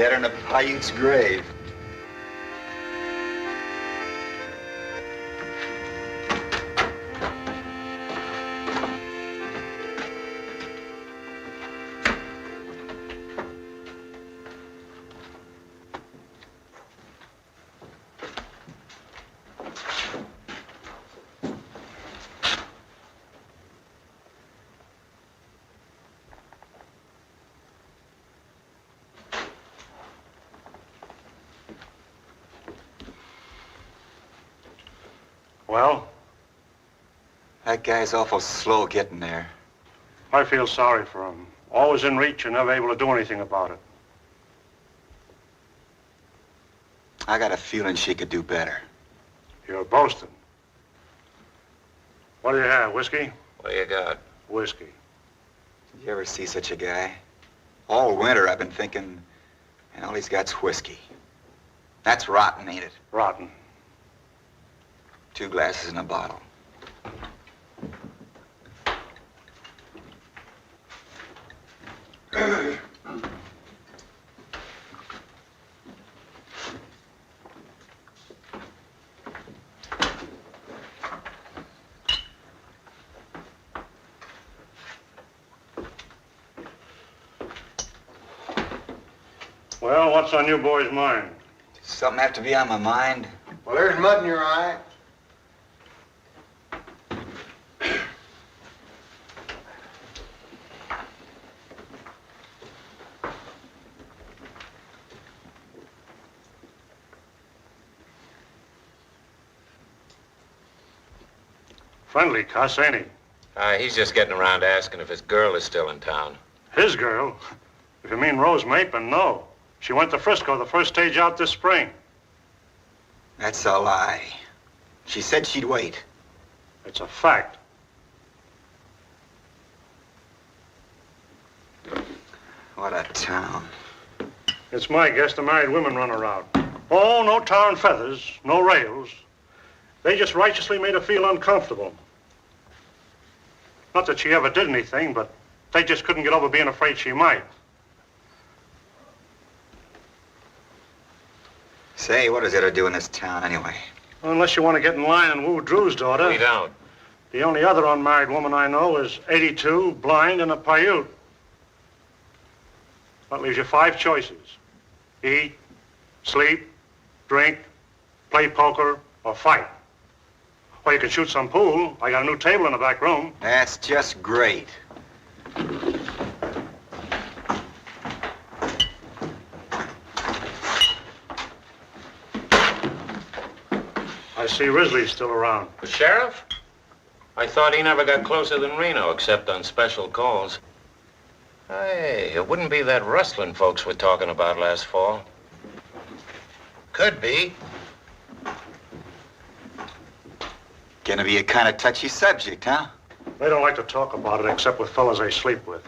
Dead in a Paiute's grave. Well? That guy's awful slow getting there. I feel sorry for him. Always in reach and never able to do anything about it. I got a feeling she could do better. You're boasting. What do you have, whiskey? What do you got? Whiskey. Did you ever see such a guy? All winter I've been thinking, and all he's got's whiskey. That's rotten, ain't it? Rotten. 2 glasses in a bottle. Well, what's on you boys' mind? Does something have to be on my mind? Well, there's mud in your eye. Friendly cuss, ain't he? He's just getting around asking if his girl is still in town. His girl? If you mean Rose Mapin, no. She went to Frisco the first stage out this spring. That's a lie. She said she'd wait. It's a fact. What a town. It's my guess the married women run around. Oh, no tar and feathers, no rails. They just righteously made her feel uncomfortable. Not that she ever did anything, but they just couldn't get over being afraid she might. Say, what does it to do in this town anyway? Well, unless you want to get in line and woo Drew's daughter. We don't. The only other unmarried woman I know is 82, blind, and a Paiute. That leaves you 5 choices. Eat, sleep, drink, play poker, or fight. Or you can shoot some pool. I got a new table in the back room. That's just great. I see Risley's still around. The sheriff? I thought he never got closer than Reno, except on special calls. Hey, it wouldn't be that rustling folks were talking about last fall. Could be. Gonna be a kind of touchy subject, huh? They don't like to talk about it except with fellas they sleep with.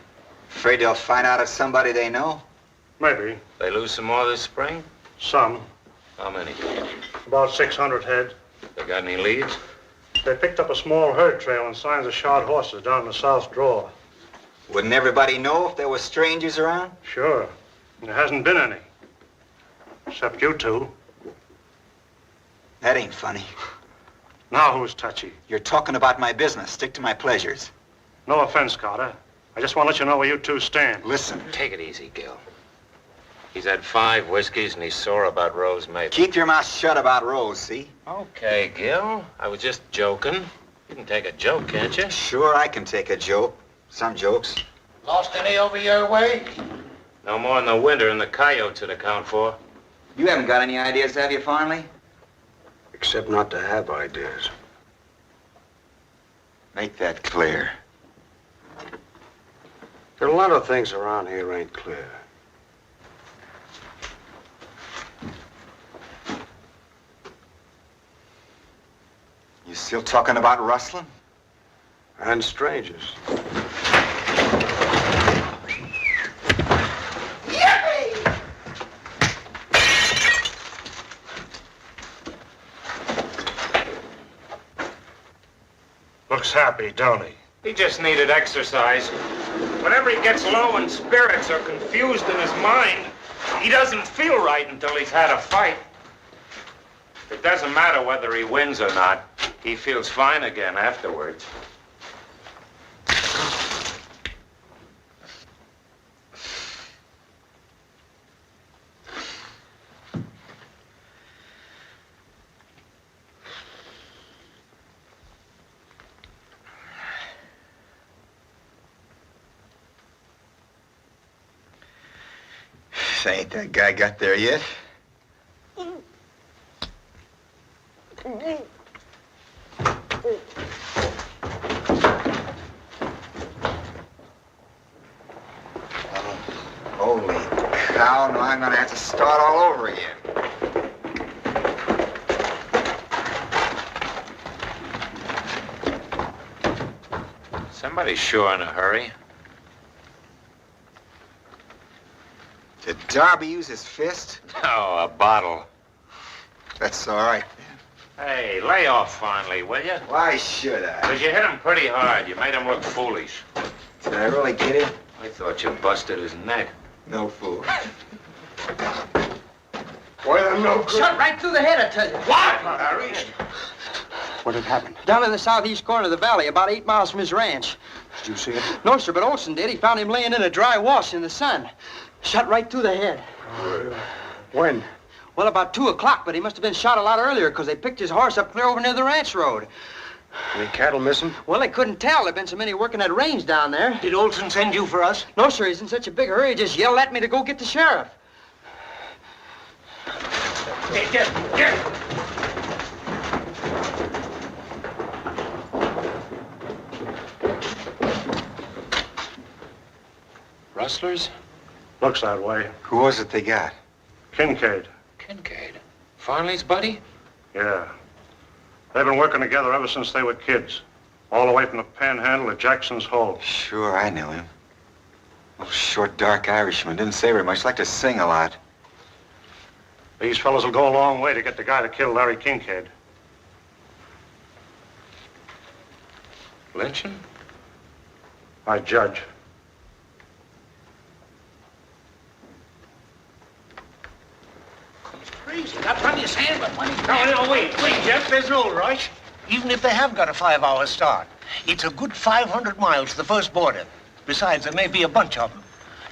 Afraid they'll find out it's somebody they know? Maybe. They lose some more this spring? Some. How many? About 600 head. They got any leads? They picked up a small herd trail and signs of shod horses down in the south draw. Wouldn't everybody know if there were strangers around? Sure. And there hasn't been any. Except you two. That ain't funny. Now who's touchy? You're talking about my business. Stick to my pleasures. No offense, Carter. I just want to let you know where you two stand. Listen. Take it easy, Gil. He's had 5 whiskeys and he's sore about Rose Mapin. Keep your mouth shut about Rose, see? Okay, Gil. I was just joking. You can take a joke, can't you? Sure, I can take a joke. Some jokes. Lost any over your way? No more in the winter than the coyotes would account for. You haven't got any ideas, have you, Farnley? Except not to have ideas. Make that clear. There are a lot of things around here ain't clear. You still talking about rustling? And strangers. Looks happy, don't he? He just needed exercise. Whenever he gets low in spirits or confused in his mind, He doesn't feel right until he's had a fight. It doesn't matter whether he wins or not. He feels fine again afterwards. Ain't that guy got there yet? Holy cow, now I'm gonna have to start all over again. Somebody's sure in a hurry. Did Darby use his fist? Oh, a bottle. That's all right, then. Hey, lay off finally, will you? Why should I? Because you hit him pretty hard. You made him look foolish. Did I really get him? I thought you busted his neck. No fool. Well, I'm no good. Shot right through the head, I tell you. What, Harry? What had happened? Down in the southeast corner of the valley, about 8 miles from his ranch. Did you see it? No, sir, but Olson did. He found him laying in a dry wash in the sun. Shot right through the head. When? Well, about 2 o'clock, but he must have been shot a lot earlier because they picked his horse up clear over near the ranch road. Any cattle missing? Well, they couldn't tell. There've been so many working that range down there. Did Olson send you for us? No, sir, he's in such a big hurry, he just yelled at me to go get the sheriff. Hey, get! Rustlers? Looks that way. Who was it they got? Kincaid. Kincaid. Farley's buddy? Yeah. They've been working together ever since they were kids. All the way from the Panhandle to Jackson's Hole. Sure, I knew him. Little short, dark Irishman. Didn't say very much. Liked to sing a lot. These fellas will go a long way to get the guy that killed Larry Kincaid. Lynching? I judge. Crazy. Got plenty of sand, but when he... No, wait, Jeff. There's no rush. Even if they have got a 5-hour start, it's a good 500 miles to the first border. Besides, there may be a bunch of them.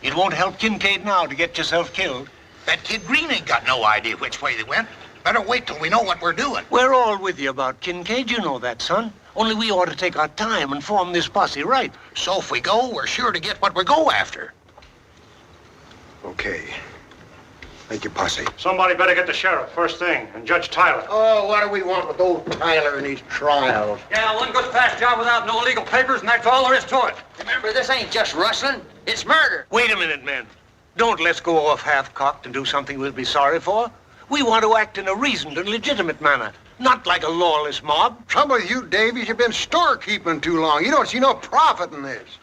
It won't help Kincaid now to get yourself killed. That kid Green ain't got no idea which way they went. Better wait till we know what we're doing. We're all with you about Kincaid. You know that, son. Only we ought to take our time and form this posse right. So if we go, we're sure to get what we go after. Okay. Thank you, Posse. Somebody better get the sheriff first thing, and Judge Tyler. Oh, what do we want with old Tyler and his trials? Yeah, one goes past job without no legal papers, and that's all there is to it. Remember, this ain't just rustling. It's murder. Wait a minute, men. Don't let's go off half-cocked and do something we'll be sorry for. We want to act in a reasoned and legitimate manner, not like a lawless mob. Trouble with you, Davies, you've been storekeeping too long. You don't see no profit in this.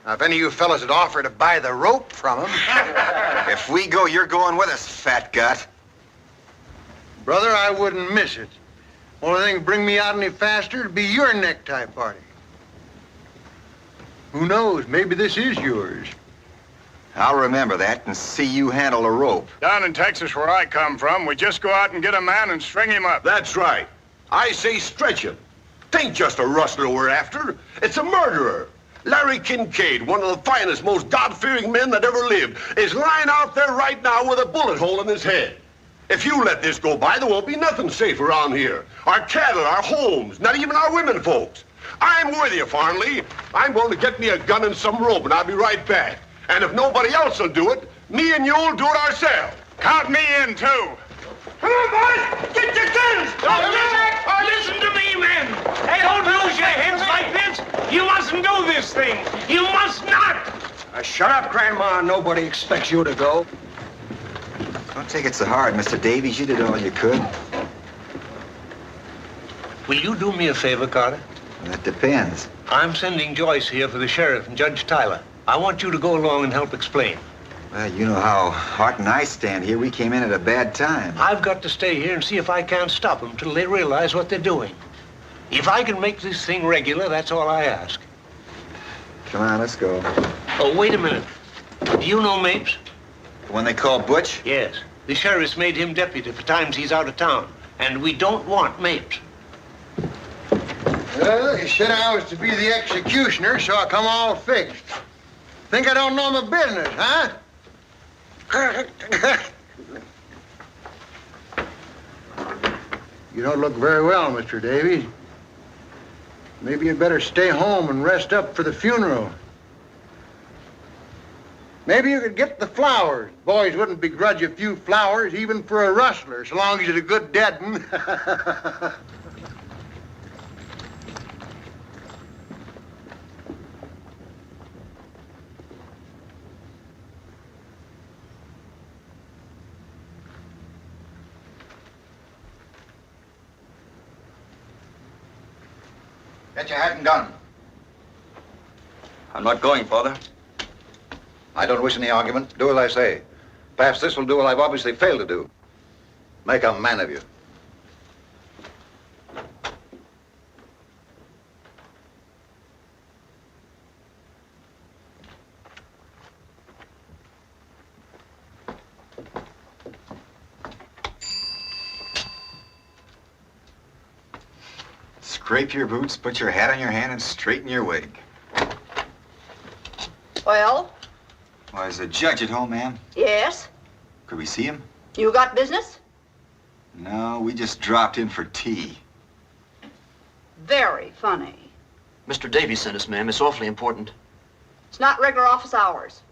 Now, if any of you fellas had offered to buy the rope from him... If we go, you're going with us, fat gut. Brother, I wouldn't miss it. Only thing bring me out any faster would be your necktie party. Who knows? Maybe this is yours. I'll remember that and see you handle a rope. Down in Texas, where I come from, we just go out and get a man and string him up. That's right. I say stretch him. Tain't just a rustler we're after. It's a murderer. Larry Kincaid, one of the finest, most God-fearing men that ever lived, is lying out there right now with a bullet hole in his head. If you let this go by, there won't be nothing safe around here. Our cattle, our homes, not even our women folks. I'm with you, Farnley. I'm going to get me a gun and some rope, and I'll be right back. And if nobody else will do it, me and you'll do it ourselves. Count me in, too. Come on, boys! Get your guns! Listen to me, men! Hey, don't lose your heads like this! You mustn't do this thing! You must not! Shut up, Grandma. Nobody expects you to go. Don't take it so hard, Mr. Davies. You did all you could. Will you do me a favor, Carter? That depends. I'm sending Joyce here for the sheriff and Judge Tyler. I want you to go along and help explain. Well, you know how Hart and I stand here. We came in at a bad time. I've got to stay here and see if I can't stop them till they realize what they're doing. If I can make this thing regular, that's all I ask. Come on, let's go. Oh, wait a minute. Do you know Mapes? The one they call Butch? Yes. The sheriff's made him deputy for times he's out of town. And we don't want Mapes. Well, you said I was to be the executioner, so I come all fixed. Think I don't know my business, huh? You don't look very well, Mr. Davies. Maybe you'd better stay home and rest up for the funeral. Maybe you could get the flowers. Boys wouldn't begrudge a few flowers, even for a rustler, so long as he's a good dead one. Get your hat and gun. I'm not going, Father. I don't wish any argument. Do as I say. Perhaps this will do what I've obviously failed to do. Make a man of you. Scrape your boots, put your hat on your hand, and straighten your wig. Well? Why, is the judge at home, ma'am? Yes? Could we see him? You got business? No, we just dropped in for tea. Very funny. Mr. Davies sent us, ma'am. It's awfully important. It's not regular office hours.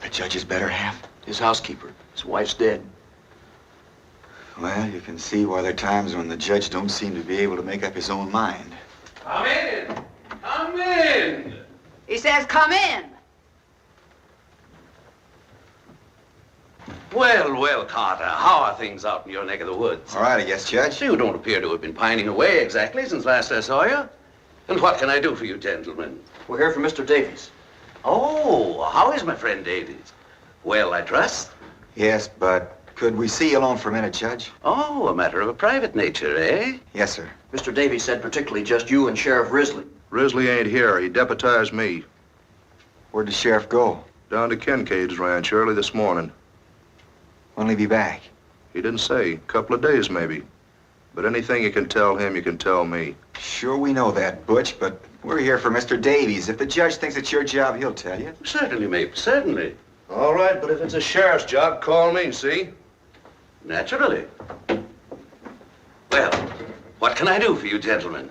The judge's better half? His housekeeper. His wife's dead. Well, you can see why there are times when the judge don't seem to be able to make up his own mind. Come in! Come in! He says, come in. Well, well, Carter, how are things out in your neck of the woods? All right, I guess, Judge. You don't appear to have been pining away exactly since last I saw you. And what can I do for you, gentlemen? We're here for Mr. Davies. Oh, how is my friend Davies? Well, I trust. Yes, but could we see you alone for a minute, Judge? Oh, a matter of a private nature, eh? Yes, sir. Mr. Davies said particularly just you and Sheriff Risley. Risley ain't here. He deputized me. Where'd the sheriff go? Down to Kincaid's ranch early this morning. When'll he be back? He didn't say. A couple of days, maybe. But anything you can tell him, you can tell me. Sure, we know that, Butch, but we're here for Mr. Davies. If the judge thinks it's your job, he'll tell you. Certainly, mate, certainly. All right, but if it's a sheriff's job, call me, see? Naturally. Well, what can I do for you, gentlemen?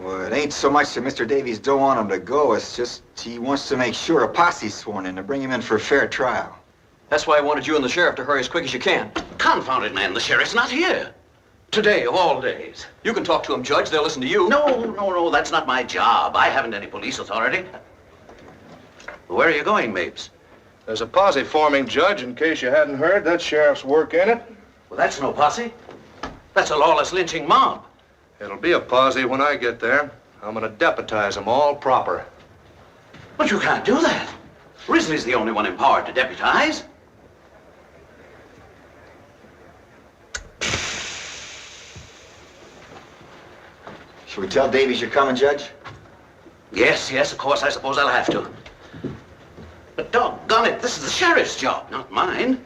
Well, it ain't so much that Mr. Davies don't want him to go. It's just he wants to make sure a posse's sworn in to bring him in for a fair trial. That's why I wanted you and the sheriff to hurry as quick as you can. Confound it, man. The sheriff's not here. Today, of all days. You can talk to him, Judge. They'll listen to you. No. That's not my job. I haven't any police authority. Where are you going, Mapes? There's a posse forming, Judge, in case you hadn't heard. That sheriff's work in it. Well, that's no posse. That's a lawless lynching mob. It'll be a posse when I get there. I'm gonna deputize them all proper. But you can't do that. Risley's the only one empowered to deputize. Should we tell Davies you're coming, Judge? Yes, of course, I suppose I'll have to. But doggone it, this is the sheriff's job, not mine.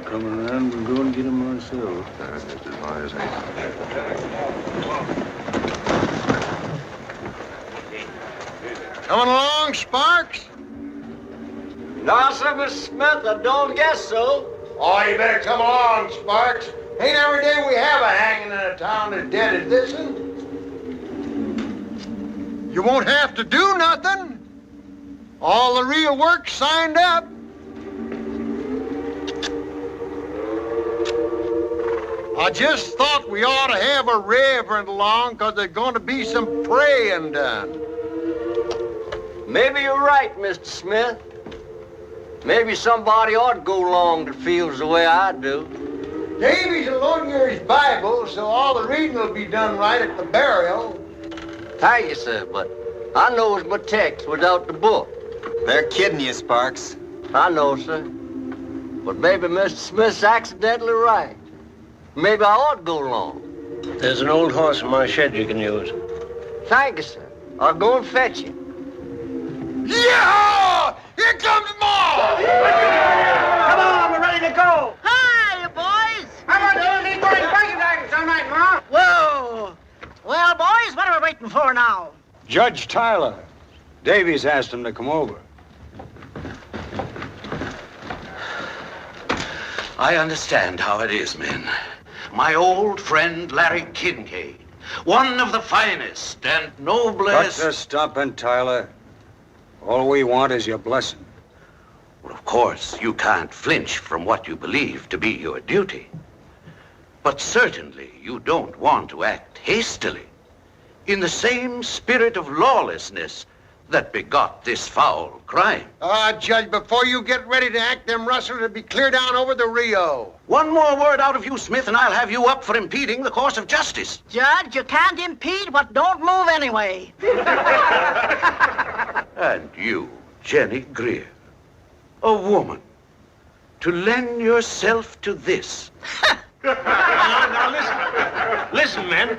Coming around, we'll go and get him ourselves. That's just as high as Coming along, Sparks? No, sir, Mr. Smith, I don't guess so. Oh, you better come along, Sparks. Ain't every day we have a hanging in a town as dead as this one. You won't have to do nothing. All the real work's signed up. I just thought we ought to have a reverend along because there's going to be some praying done. Maybe you're right, Mr. Smith. Maybe somebody ought to go along that feels the way I do. Davies will loan you his Bible, so all the reading will be done right at the burial. Thank you, sir, but I knows my text without the book. They're kidding you, Sparks. I know, sir. But maybe Mr. Smith's accidentally right. Maybe I ought to go along. There's an old horse in my shed you can use. Thank you, sir. I'll go and fetch him. Yeah! Here comes Ma! Come on, we're ready to go. Hi, boys. How about doing these boys back some night, Ma? Whoa. Well, boys, what are we waiting for now? Judge Tyler. Davies asked him to come over. I understand how it is, men. My old friend Larry Kincaid, one of the finest and noblest... Cut the stomping, Tyler. All we want is your blessing. Well, of course, you can't flinch from what you believe to be your duty. But certainly you don't want to act hastily, in the same spirit of lawlessness that begot this foul crime. Judge, before you get ready to act, them rustlers will be clear down over the Rio. One more word out of you, Smith, and I'll have you up for impeding the course of justice. Judge, you can't impede what don't move anyway. And you, Jenny Greer, a woman, to lend yourself to this. Now listen, men.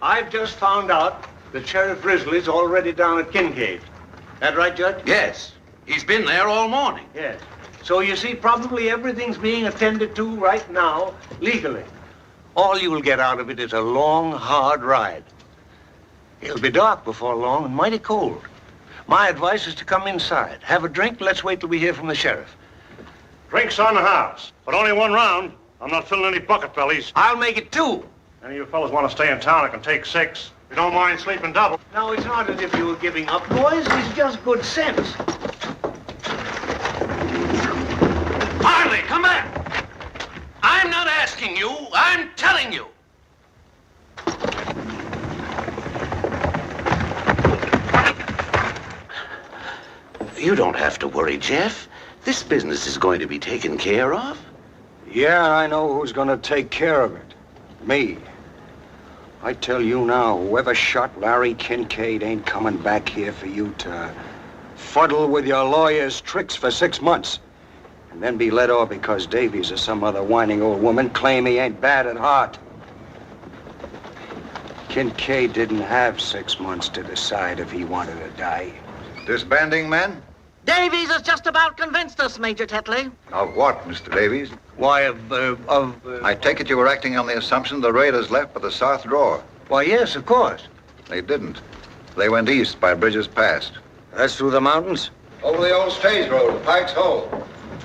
I've just found out that Sheriff Risley's already down at Kincaid. That right, Judge? Yes. He's been there all morning. Yes. So you see, probably everything's being attended to right now, legally. All you'll get out of it is a long, hard ride. It'll be dark before long and mighty cold. My advice is to come inside, have a drink, let's wait till we hear from the sheriff. Drinks on the house, but only one round. I'm not filling any bucket bellies. I'll make it 2. Any of you fellas want to stay in town, I can take 6. If you don't mind sleeping double. Now, it's not as if you were giving up, boys. It's just good sense. Marley, come back! I'm not asking you, I'm telling you. You don't have to worry, Jeff. This business is going to be taken care of. Yeah, I know who's gonna take care of it. Me. I tell you now, whoever shot Larry Kincaid ain't coming back here for you to fuddle with your lawyer's tricks for 6 months. And then be let off because Davies or some other whining old woman claim he ain't bad at heart. Kincaid didn't have 6 months to decide if he wanted to die. Disbanding, men? Davies has just about convinced us, Major Tetley. Of what, Mr. Davies? Why, I take it you were acting on the assumption the raiders left by the south drawer. Why, yes, of course. They didn't. They went east by Bridges Pass. That's through the mountains? Over the old stage road to Pike's Hole.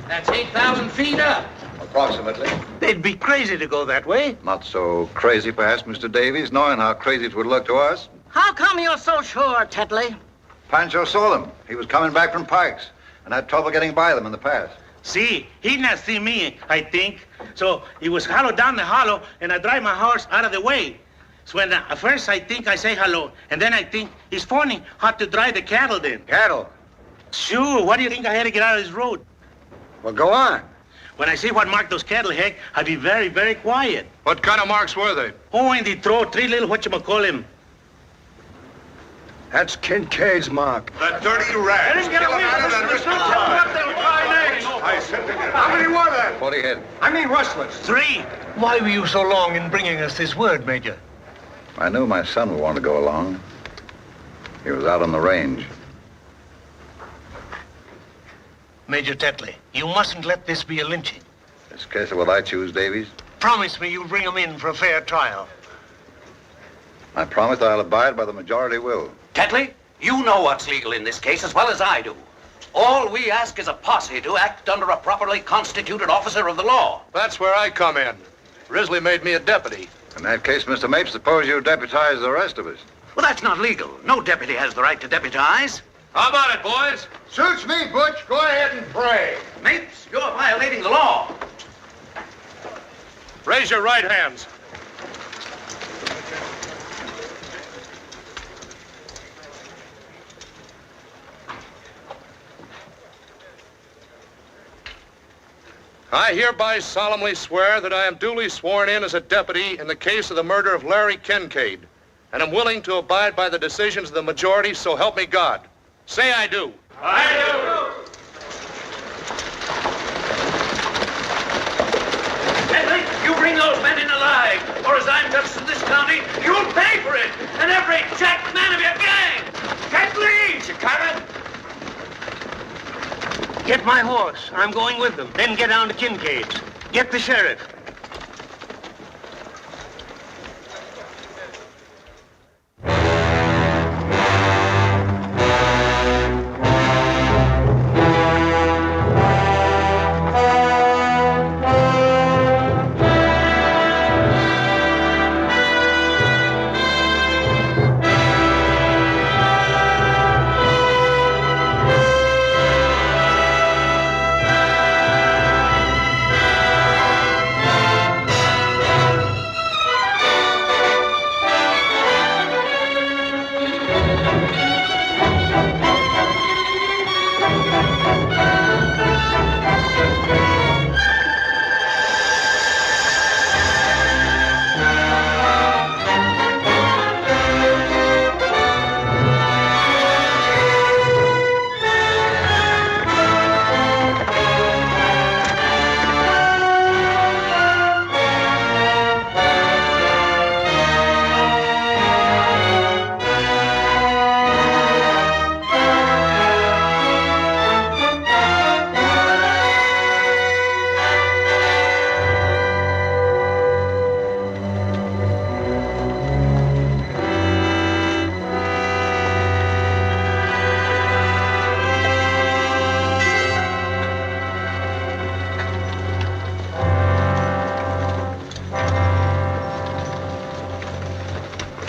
That's 8,000 feet up. Approximately. They'd be crazy to go that way. Not so crazy, perhaps, Mr. Davies, knowing how crazy it would look to us. How come you're so sure, Tetley? Pancho saw them. He was coming back from Pike's and had trouble getting by them in the pass. See, he not see me, I think. So he was hollow down the hollow, and I drive my horse out of the way. So when at first I think I say hello, and then I think he's phoning how to drive the cattle then. Cattle? Sure, what do you think I had to get out of his road? Well, go on. When I see what marked those cattle, Heck, I be very, very quiet. What kind of marks were they? Oh, and they throw 3 little whatchamacallit. That's Kincaid's mark. The dirty rat. Let him get away from us. How many were there? 40 head. I mean rustlers. 3. Why were you so long in bringing us this word, Major? I knew my son would want to go along. He was out on the range. Major Tetley, you mustn't let this be a lynching. This case of what I choose, Davies. Promise me you'll bring him in for a fair trial. I promise I'll abide by the majority will. Tetley, you know what's legal in this case as well as I do. All we ask is a posse to act under a properly constituted officer of the law. That's where I come in. Risley made me a deputy. In that case, Mr. Mapes, suppose you deputize the rest of us. Well, that's not legal. No deputy has the right to deputize. How about it, boys? Suits me, Butch. Go ahead and pray. Mapes, you're violating the law. Raise your right hands. I hereby solemnly swear that I am duly sworn in as a deputy in the case of the murder of Larry Kincaid, and am willing to abide by the decisions of the majority, so help me God. Say I do. I do. Tetley, you bring those men in alive, or as I'm justice in this county, you'll pay for it, and every jack man of your gang. Tetley! You coming? Get my horse. I'm going with them. Then get down to Kincaid's. Get the sheriff.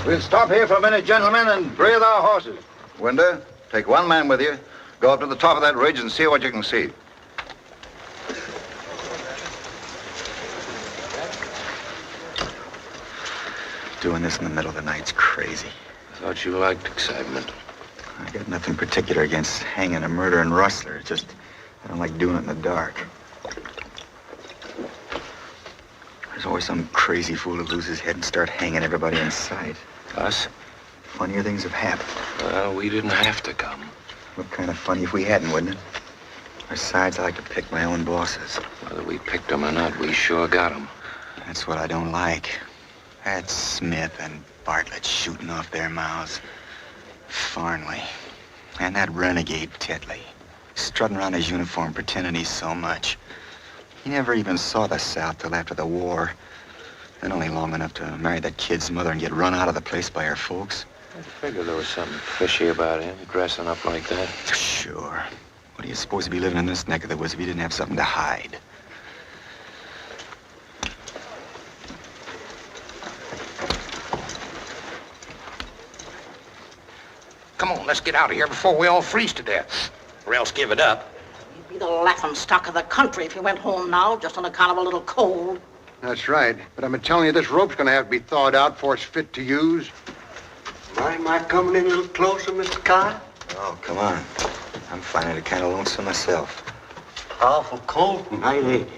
We'll stop here for a minute, gentlemen, and breathe our horses. Winder, take one man with you. Go up to the top of that ridge and see what you can see. Doing this in the middle of the night's crazy. I thought you liked excitement. I got nothing particular against hanging a murdering rustler. It's just, I don't like doing it in the dark. There's always some crazy fool who loses his head and start hanging everybody in sight. Us? Funnier things have happened. Well, we didn't have to come. What kind of funny if we hadn't, wouldn't it? Besides, I like to pick my own bosses. Whether we picked them or not, we sure got them. That's what I don't like. That's Smith and Bartlett shooting off their mouths. Farnley. And that renegade Tetley. Strutting around his uniform pretending he's so much. He never even saw the South till after the war. And only long enough to marry that kid's mother and get run out of the place by her folks. I figured there was something fishy about him, dressing up like that. Sure. What do you suppose to be living in this neck of the woods if he didn't have something to hide? Come on, let's get out of here before we all freeze to death. Or else give it up. You'd be the laughing stock of the country if you went home now, just on account of a little cold. That's right. But I've been telling you, this rope's going to have to be thawed out before it's fit to use. Am I coming in a little closer, Mr. Carter? Oh, come on. I'm finding it kind of lonesome myself. Awful cold tonight, ain't it?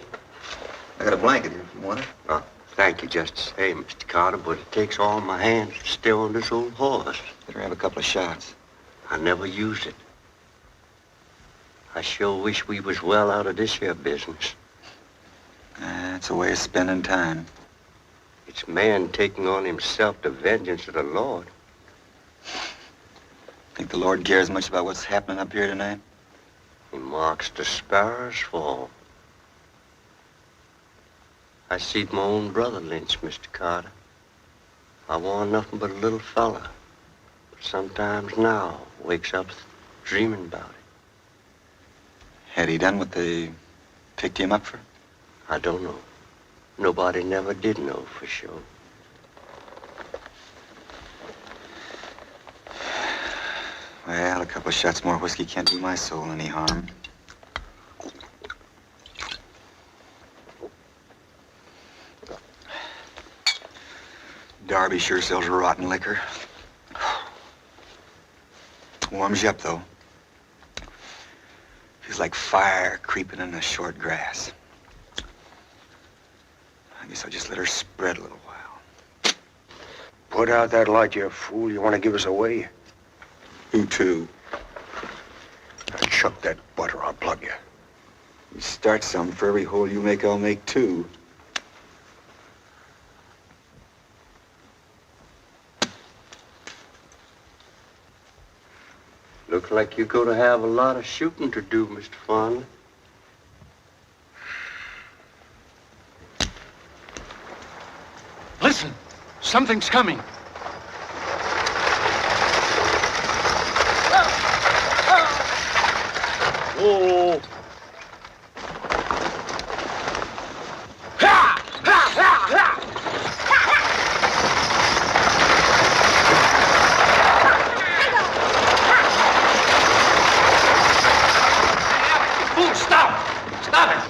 I got a blanket if you want it. Oh, thank you just the same, Mr. Carter, but it takes all my hands to stay on this old horse. Better have a couple of shots. I never use it. I sure wish we was well out of this here business. It's a way of spending time. It's man taking on himself the vengeance of the Lord. Think the Lord cares much about what's happening up here tonight? He marks the sparrows fall. I seed my own brother lynched, Mr. Carter. I warn't nothing but a little fella. But sometimes now wakes up dreaming about it. Had he done what they picked him up for? I don't know. Nobody never did know for sure. Well, a couple of shots more whiskey can't do my soul any harm. Darby sure sells rotten liquor. Warms you up, though. Feels like fire creeping in the short grass. So just let her spread a little while. Put out that light, you fool. You want to give us away? Who to? Now chuck that butter, I'll plug you. You start some. For every hole you make, I'll make two. Looks like you're going to have a lot of shooting to do, Mr. Fondley. Listen, something's coming. Oh. Fool, stop! Stop it!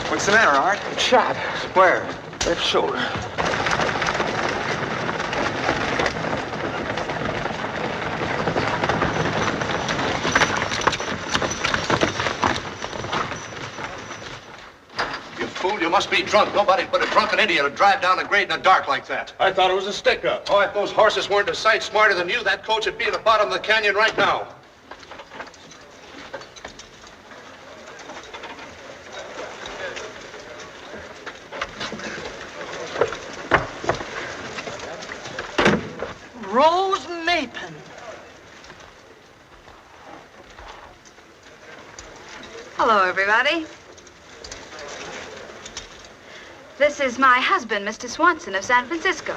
What's the matter, Art? Shot. Where? Left shoulder. You fool, you must be drunk. Nobody but a drunken idiot would drive down a grade in the dark like that. I thought it was a stick-up. Oh, if those horses weren't a sight smarter than you, that coach would be at the bottom of the canyon right now. Rose Mapin. Hello, everybody. This is my husband, Mr. Swanson of San Francisco.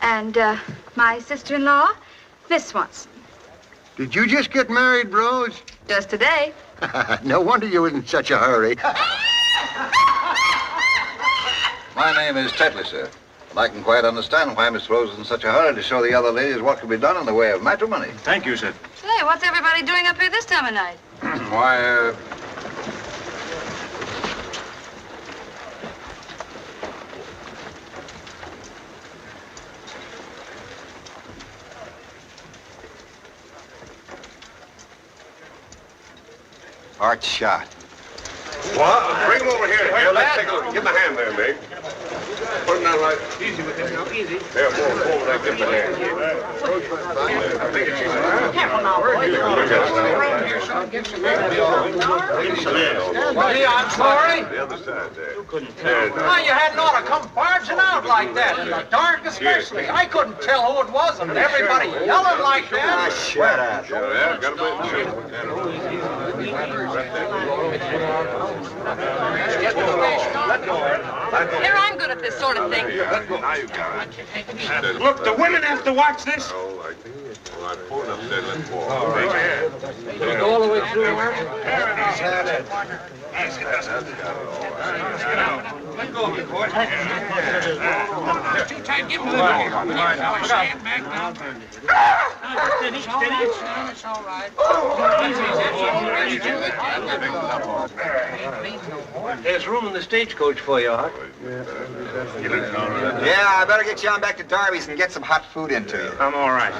And my sister-in-law, Miss Swanson. Did you just get married, Rose? Just today. No wonder you was in such a hurry. My name is Tetley, sir. And I can quite understand why Miss Rose is in such a hurry to show the other ladies what can be done in the way of matrimony. Thank you, sir. Say, what's everybody doing up here this time of night? Why, Art shot. What? Bring him over here. Here, let's take a look. Give him a hand there, Meg. Put him down right. Easy with him now, easy. There, forward, like give him a hand. I think it's easy. Careful now, boy. Hey, I'm sorry. The other side there. You couldn't Why, you hadn't ought to come barging out like that, in the dark especially. I couldn't tell who it was, and everybody yelling like that. Shut up. Yeah, got a Here, I'm good at this sort of thing. Now you got it. Look, the women have to watch this. All right. All right, pull it up there. Let's walk. Go all the way through, Mark? Let go of it, boy. Too tight. Give him the stand back now. Steady, steady. It's all right. There's room in the stagecoach for you, Art. Yeah, I better get you on back to Davies and get some hot food into you. I'm all right.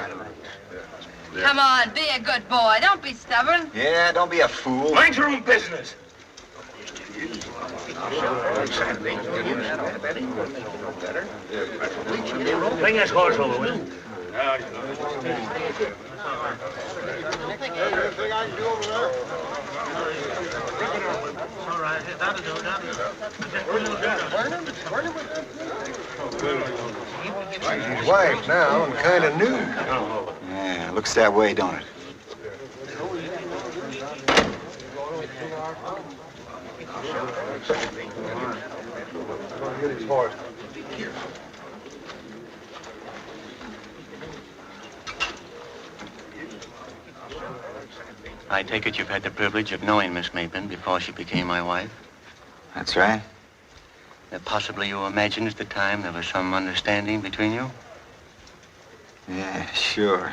Come on, be a good boy. Don't be stubborn. Yeah, don't be a fool. Mind your own business. Bring his horse over, will you? All right, that'll do, that'll do. She's white now and kind of new. Yeah, looks that way, don't it? I take it you've had the privilege of knowing Miss Mapin before she became my wife? That's right. That possibly you imagined at the time there was some understanding between you? Yeah, sure.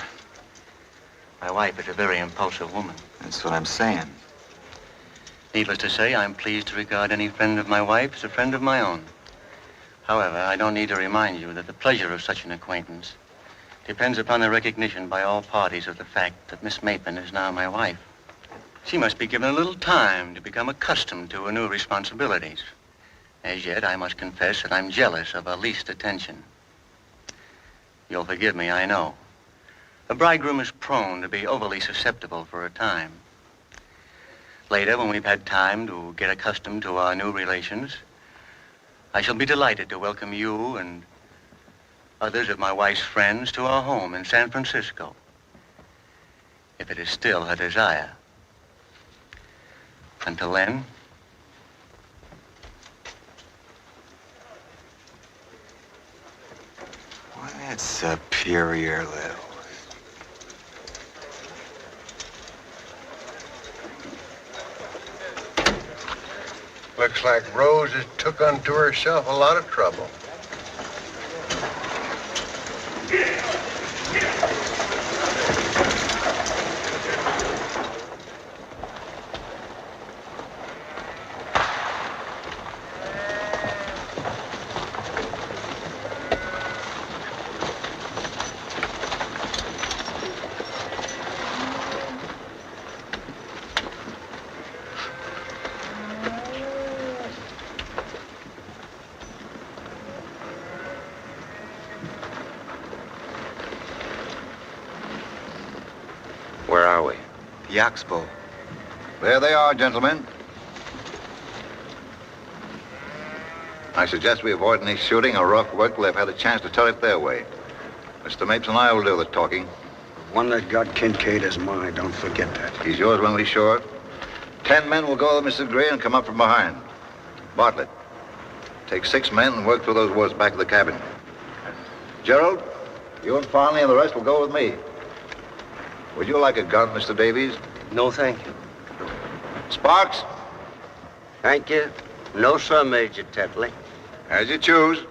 My wife is a very impulsive woman. That's what I'm saying. Needless to say, I'm pleased to regard any friend of my wife as a friend of my own. However, I don't need to remind you that the pleasure of such an acquaintance depends upon the recognition by all parties of the fact that Miss Maitland is now my wife. She must be given a little time to become accustomed to her new responsibilities. As yet, I must confess that I'm jealous of her least attention. You'll forgive me, I know. A bridegroom is prone to be overly susceptible for a time. Later, when we've had time to get accustomed to our new relations, I shall be delighted to welcome you and others of my wife's friends to our home in San Francisco, if it is still her desire. Until then, Why, that's superior, Lil. Looks like Rose has took unto herself a lot of trouble. Where are we? The Oxbow. There they are, gentlemen. I suggest we avoid any shooting or rough work till they've had a chance to tell it their way. Mr. Mapes and I will do the talking. The one that got Kincaid is mine, don't forget that. He's yours when we shore. 10 men will go with Mrs. Gray and come up from behind. Bartlett, take 6 men and work through those woods back of the cabin. Gerald, you and Farnley and the rest will go with me. Would you like a gun, Mr. Davies? No, thank you. Sparks? Thank you. No, sir, Major Tetley. As you choose.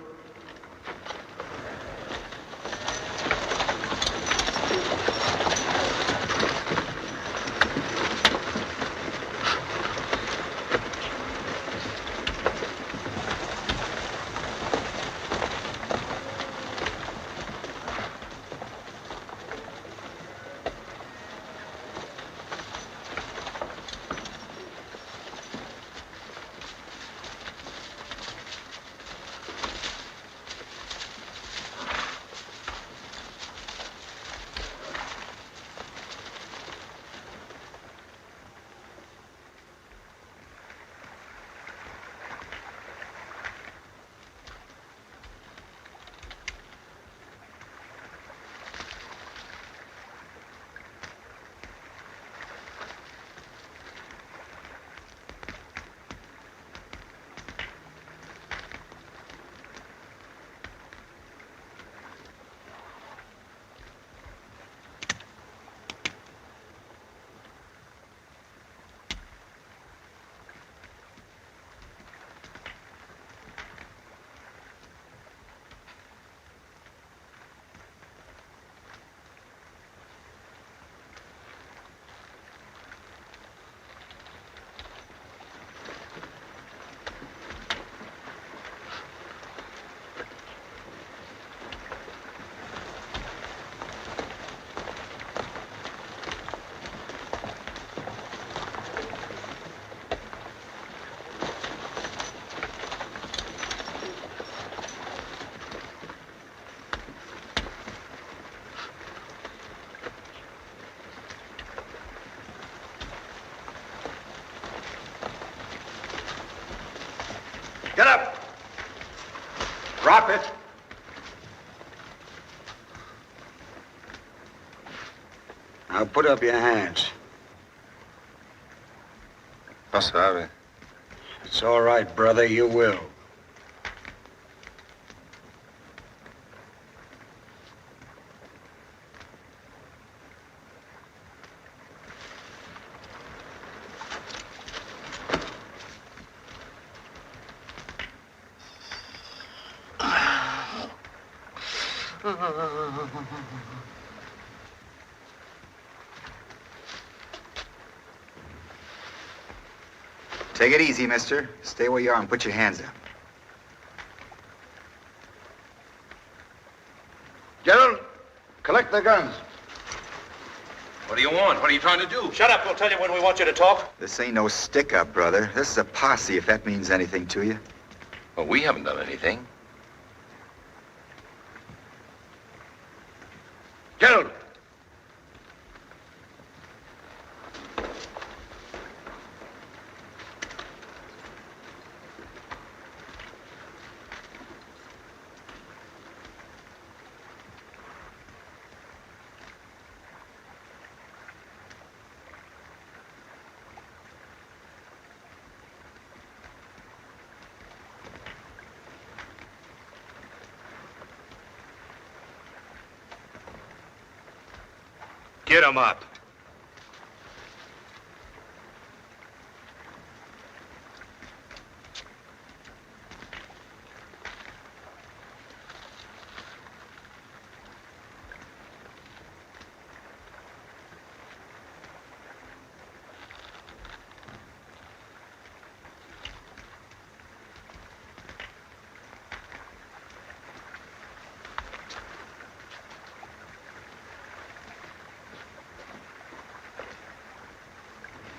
Get up! Drop it! Now put up your hands. Sorry. It's all right, brother, you will. Take it easy, mister. Stay where you are and put your hands up. Gerald, collect their guns. What do you want? What are you trying to do? Shut up. We'll tell you when we want you to talk. This ain't no stick-up, brother. This is a posse, if that means anything to you. Well, we haven't done anything. Gerald. Get him up.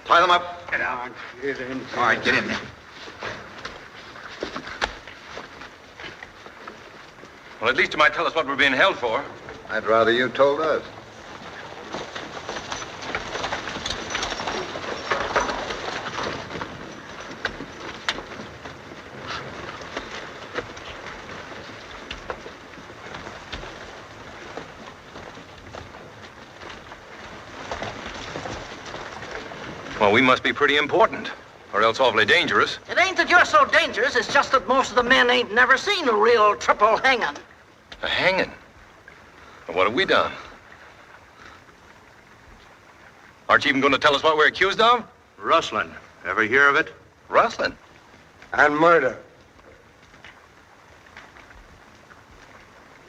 Tie them up. Get on. Get in. All right, get in there. Well, at least you might tell us what we're being held for. I'd rather you told us. Well, we must be pretty important, or else awfully dangerous. It ain't that you're so dangerous, it's just that most of the men ain't never seen a real triple hanging. A hanging? Well, what have we done? Aren't you even going to tell us what we're accused of? Rustling. Ever hear of it? Rustling? And murder.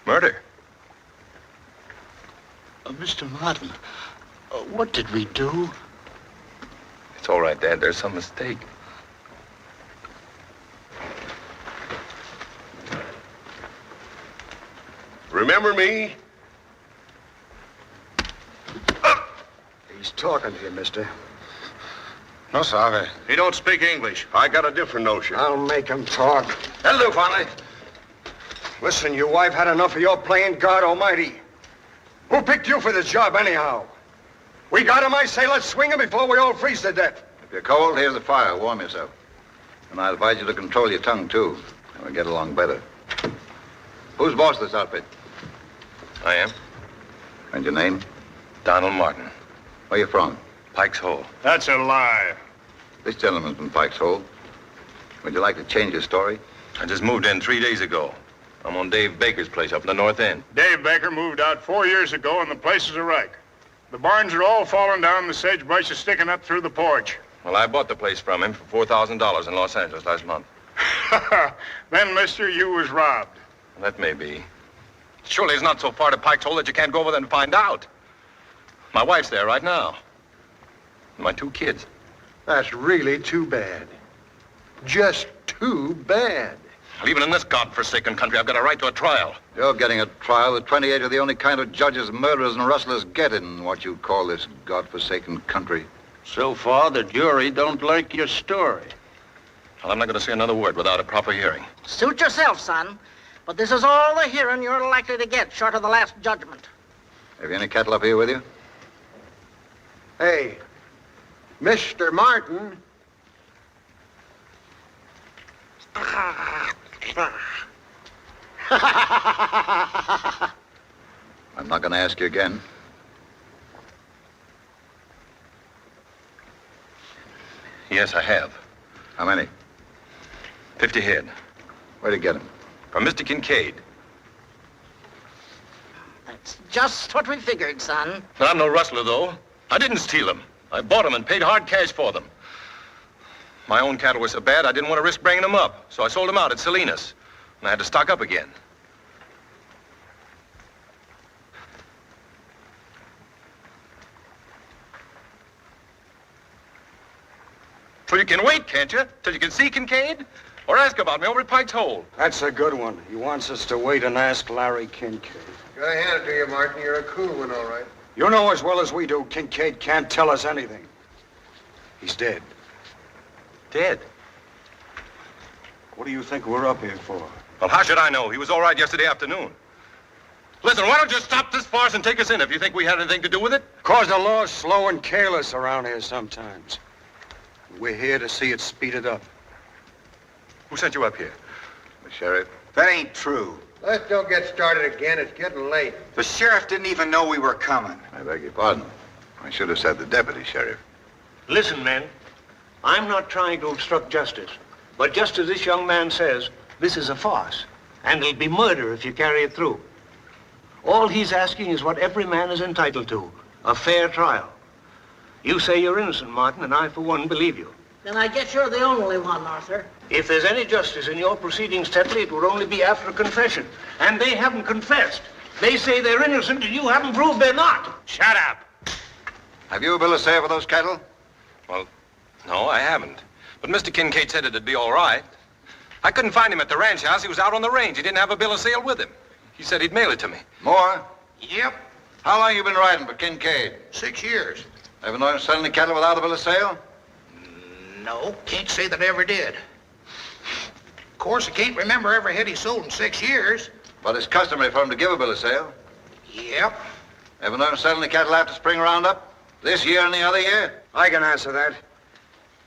Murder? Mr. Martin, what did we do? It's all right, Dad. There's some mistake. Remember me? He's talking to you, mister. No, sir. He don't speak English. I got a different notion. I'll make him talk. That'll do, finally. Listen, your wife had enough of your playing God Almighty. Who picked you for this job, anyhow? We got him, I say, let's swing him before we all freeze to death. If you're cold, here's the fire. Warm yourself. And I advise you to control your tongue, too. And we'll get along better. Who's boss of this outfit? I am. And your name? Donald Martin. Where you from? Pike's Hole. That's a lie. This gentleman's from Pike's Hole. Would you like to change your story? I just moved in 3 days ago. I'm on Dave Baker's place up in the north end. Dave Baker moved out 4 years ago, and the place is a wreck. The barns are all falling down, and the sagebrush is sticking up through the porch. Well, I bought the place from him for $4,000 in Los Angeles last month. Then, mister, you was robbed. That may be. Surely it's not so far to Pike's Hole that you can't go over there and find out. My wife's there right now. And my 2 kids. That's really too bad. Just too bad. Well, even in this godforsaken country, I've got a right to a trial. You're getting a trial. The 28 are the only kind of judges murderers and rustlers get in what you call this godforsaken country. So far, the jury don't like your story. Well, I'm not going to say another word without a proper hearing. Suit yourself, son. But this is all the hearing you're likely to get, short of the last judgment. Have you any cattle up here with you? Hey, Mr. Martin. I'm not going to ask you again. Yes, I have. How many? 50 head. Where'd you get them? From Mr. Kincaid. That's just what we figured, son. But I'm no rustler, though. I didn't steal them. I bought them and paid hard cash for them. My own cattle were so bad, I didn't want to risk bringing them up. So I sold them out at Salinas. And I had to stock up again. Well, you can wait, can't you? Till you can see Kincaid? Or ask about me over at Pike's Hole. That's a good one. He wants us to wait and ask Larry Kincaid. Gotta hand it to you, Martin. You're a cool one, all right. You know as well as we do, Kincaid can't tell us anything. He's dead. Dead? What do you think we're up here for? Well, how should I know? He was all right yesterday afternoon. Listen, why don't you stop this farce and take us in if you think we had anything to do with it? 'Cause the law's slow and careless around here sometimes. We're here to see it speeded up. Who sent you up here? The sheriff. That ain't true. Let's don't get started again. It's getting late. The sheriff didn't even know we were coming. I beg your pardon. I should have said the deputy sheriff. Listen, men. I'm not trying to obstruct justice. But just as this young man says, this is a farce. And it'll be murder if you carry it through. All he's asking is what every man is entitled to, a fair trial. You say you're innocent, Martin, and I, for one, believe you. Then I guess you're the only one, Arthur. If there's any justice in your proceedings, Tetley, it would only be after a confession. And they haven't confessed. They say they're innocent, and you haven't proved they're not. Shut up. Have you a bill of sale for those cattle? Well, no, I haven't. But Mr. Kincaid said it'd be all right. I couldn't find him at the ranch house. He was out on the range. He didn't have a bill of sale with him. He said he'd mail it to me. More? Yep. How long you been riding for Kincaid? 6 years. Ever known him selling any cattle without a bill of sale? No, can't say that I ever did. Of course, I can't remember every head he sold in 6 years. But it's customary for him to give a bill of sale. Yep. Ever known him selling the cattle after spring roundup? This year and the other year? I can answer that.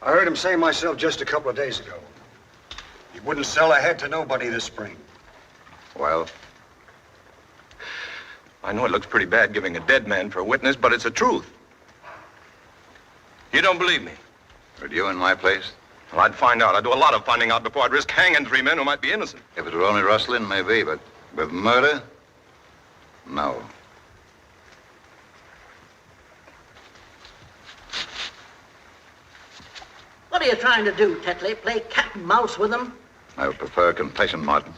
I heard him say myself just a couple of days ago. He wouldn't sell a head to nobody this spring. Well? I know it looks pretty bad giving a dead man for a witness, but it's the truth. You don't believe me? Would you in my place? Well, I'd find out. I'd do a lot of finding out before I'd risk hanging 3 men who might be innocent. If it were only rustling, maybe, but with murder? No. What are you trying to do, Tetley? Play cat and mouse with them? I would prefer a confession, Martin.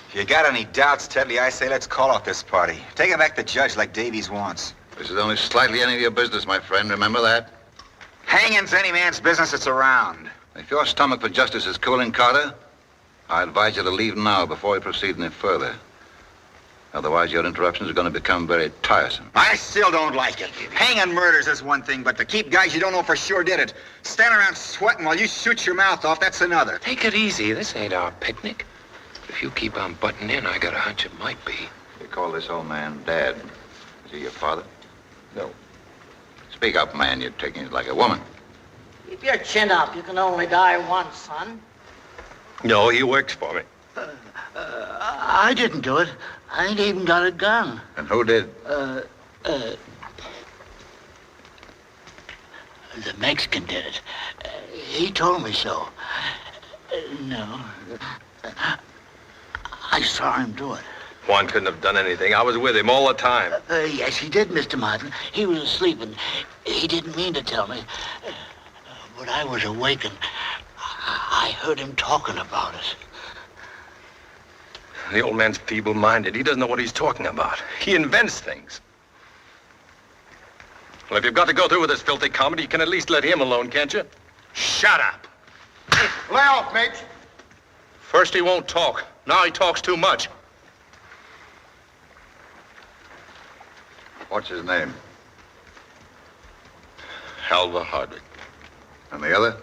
If you got any doubts, Tetley, I say let's call off this party. Take it back to judge like Davies wants. This is only slightly any of your business, my friend. Remember that? Hanging's any man's business that's around. If your stomach for justice is cooling, Carter, I advise you to leave now before we proceed any further. Otherwise, your interruptions are going to become very tiresome. I still don't like it. Hanging murders is one thing, but to keep guys you don't know for sure did it, stand around sweating while you shoot your mouth off, that's another. Take it easy. This ain't our picnic. If you keep on butting in, I got a hunch it might be. You call this old man Dad. Is he your father? No. Speak up, man. You're taking it like a woman. Keep your chin up. You can only die once, son. No, he works for me. I didn't do it. I ain't even got a gun. And who did? The Mexican did it. He told me so. No. I saw him do it. Juan couldn't have done anything. I was with him all the time. Yes, he did, Mr. Martin. He was asleep and he didn't mean to tell me. But I was awake and I heard him talking about it. The old man's feeble-minded. He doesn't know what he's talking about. He invents things. Well, if you've got to go through with this filthy comedy, you can at least let him alone, can't you? Shut up. Lay off, mates. First he won't talk. Now he talks too much. What's his name? Alva Hardwick. And the other?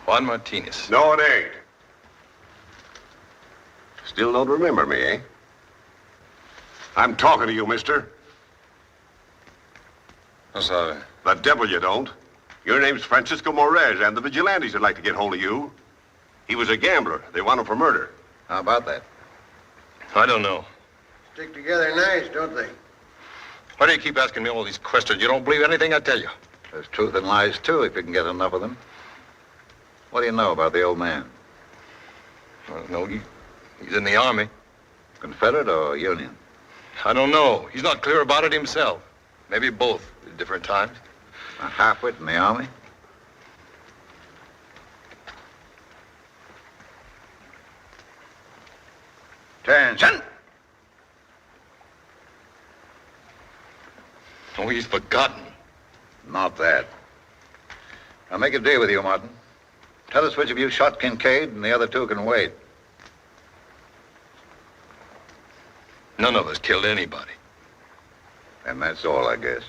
Juan Martinez. No, it ain't. Still don't remember me, eh? I'm talking to you, mister. I'm sorry. The devil you don't. Your name's Francisco Morez, and the vigilantes would like to get hold of you. He was a gambler. They want him for murder. How about that? I don't know. Stick together nice, don't they? Why do you keep asking me all these questions? You don't believe anything I tell you. There's truth in lies, too, if you can get enough of them. What do you know about the old man? I don't know. He's in the Army. Confederate or Union? I don't know. He's not clear about it himself. Maybe both at different times. A half-wit in the Army? Attention! Oh, he's forgotten. Not that. I'll make a deal with you, Martin. Tell us which of you shot Kincaid, and the other two can wait. None of us killed anybody. And that's all, I guess.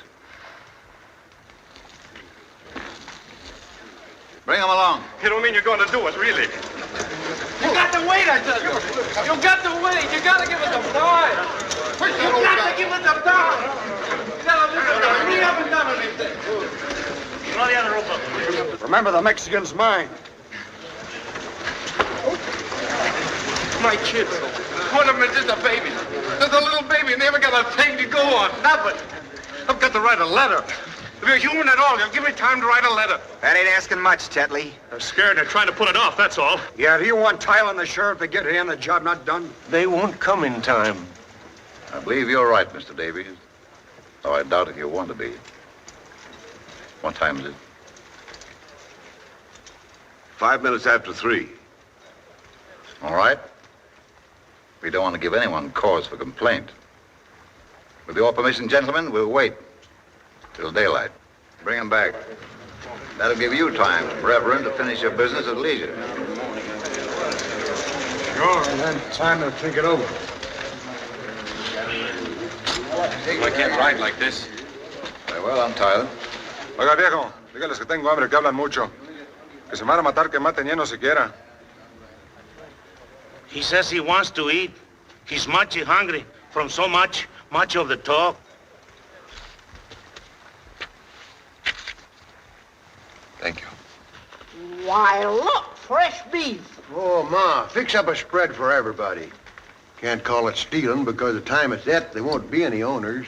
Bring him along. You don't mean you're going to do it, really? You got to wait, I tell you. You got to wait. You got to give us some time. You got to give us some time. Tell them we haven't done anything. Throw the other rope up. Remember the Mexican's mind. My kids. One of them is just a baby. Just a little baby, and they haven't got a thing to go on. Nothing. I've got to write a letter. If you're human at all, you'll give me time to write a letter. That ain't asking much, Tetley. They're scared. They're trying to put it off, that's all. Yeah, do you want Tyler and the sheriff to get here and the job not done? They won't come in time. I believe you're right, Mr. Davies. Though I doubt if you want to be. What time is it? 5 minutes after 3. All right. We don't want to give anyone cause for complaint. With your permission, gentlemen, we'll wait till daylight. Bring him back. That'll give you time, Reverend, to finish your business at leisure. Sure, and then time to think it over. I can't ride like this. Very well, I'm Tyler. Oiga, viejo, dígales que tengo hambre, que hablan mucho. Que se van a matar, que maten lleno siquiera. He says he wants to eat. He's mighty hungry from so much of the talk. Thank you. Why, look, fresh beef. Oh, Ma, fix up a spread for everybody. Can't call it stealing because the time it's at, there won't be any owners.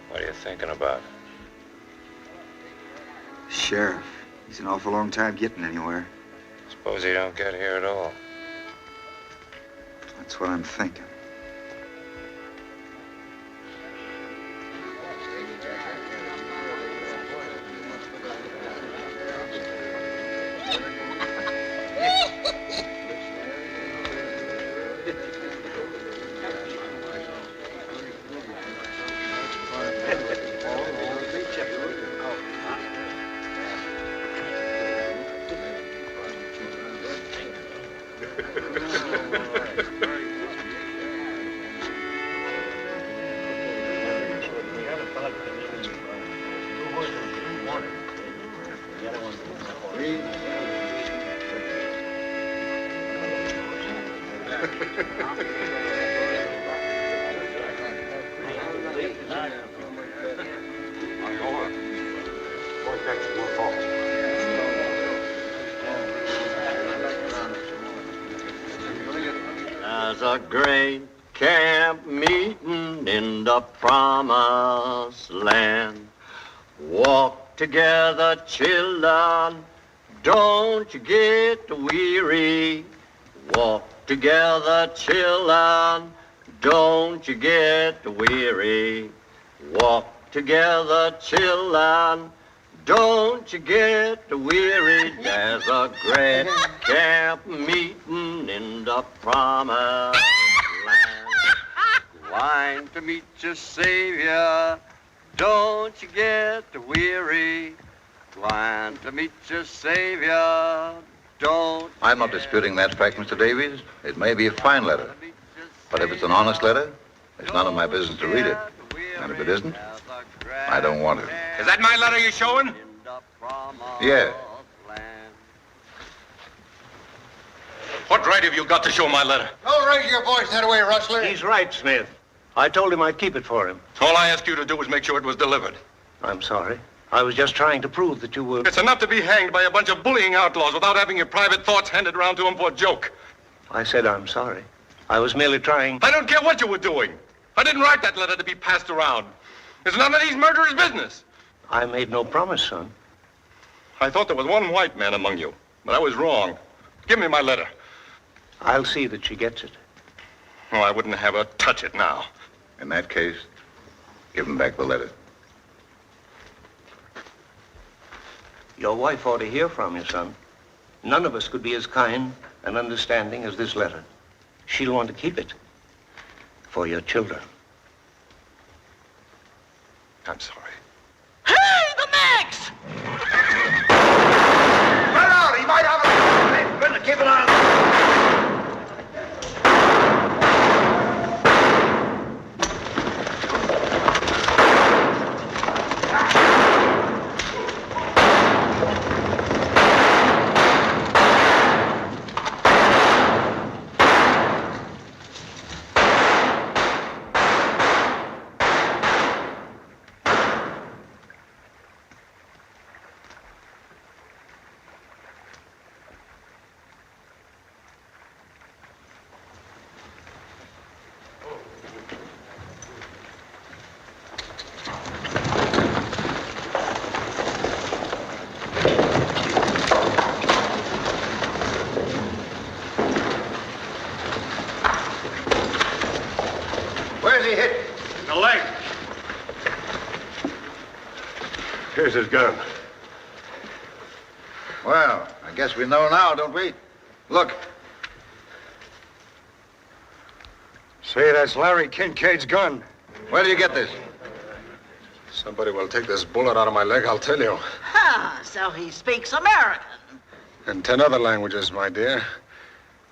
What are you thinking about? Sheriff, he's an awful long time getting anywhere. Suppose he don't get here at all. That's what I'm thinking. There's a great camp meeting in the promised land. Walk together, children, don't you get weary. Walk together, children, don't you get weary. Walk together, children, don't you get weary. There's a great camp meeting in the promised land. Wine to meet your Savior, Don't you get weary trying to meet your Savior. Don't. I'm not disputing that fact, Mr. Davies. It may be a fine letter. But if it's an honest letter, it's none of my business to read it. And if it isn't, I don't want it. Is that my letter you're showing? Yeah. What right have you got to show my letter? Don't raise your voice that way, Rustler. He's right, Smith. I told him I'd keep it for him. All I asked you to do was make sure it was delivered. I'm sorry. I was just trying to prove that you were... It's enough to be hanged by a bunch of bullying outlaws without having your private thoughts handed around to them for a joke. I said I'm sorry. I was merely trying... I don't care what you were doing. I didn't write that letter to be passed around. It's none of these murderers' business. I made no promise, son. I thought there was one white man among you, but I was wrong. Give me my letter. I'll see that she gets it. Oh, I wouldn't have her touch it now. In that case, give him back the letter. Your wife ought to hear from you, son. None of us could be as kind and understanding as this letter. She'll want to keep it for your children. I'm sorry. Hey, the Max! Run out! He might have a... Better keep it on. Here's his gun. Well, I guess we know now, don't we? Look. Say, that's Larry Kincaid's gun. Where do you get this? Somebody will take this bullet out of my leg, I'll tell you. Ah, so he speaks American. And 10 other languages, my dear.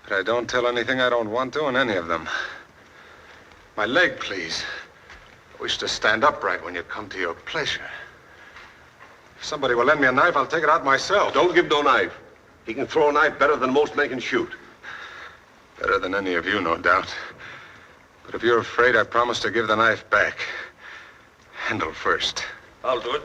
But I don't tell anything I don't want to in any of them. My leg, please. I wish to stand upright when you come to your pleasure. If somebody will lend me a knife, I'll take it out myself. Don't give no knife. He can throw a knife better than most men can shoot. Better than any of you, no doubt. But if you're afraid, I promise to give the knife back. Handle first. I'll do it.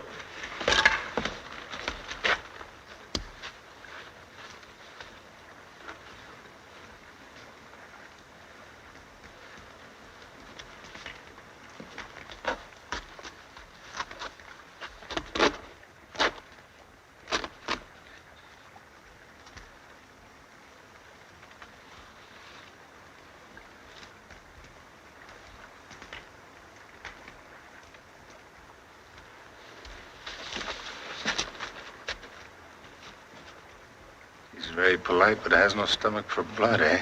Very polite, but has no stomach for blood, eh?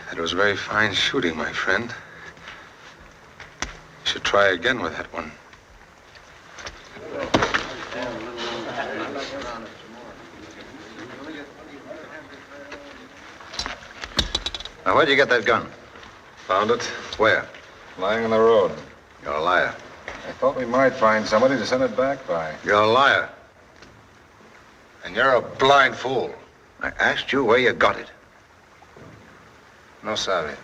That was very fine shooting, my friend. You should try again with that one. Now, where'd you get that gun? Found it. Where? Lying on the road. You're a liar. I thought we might find somebody to send it back by. You're a liar. And you're a blind fool. I asked you where you got it. No sabe.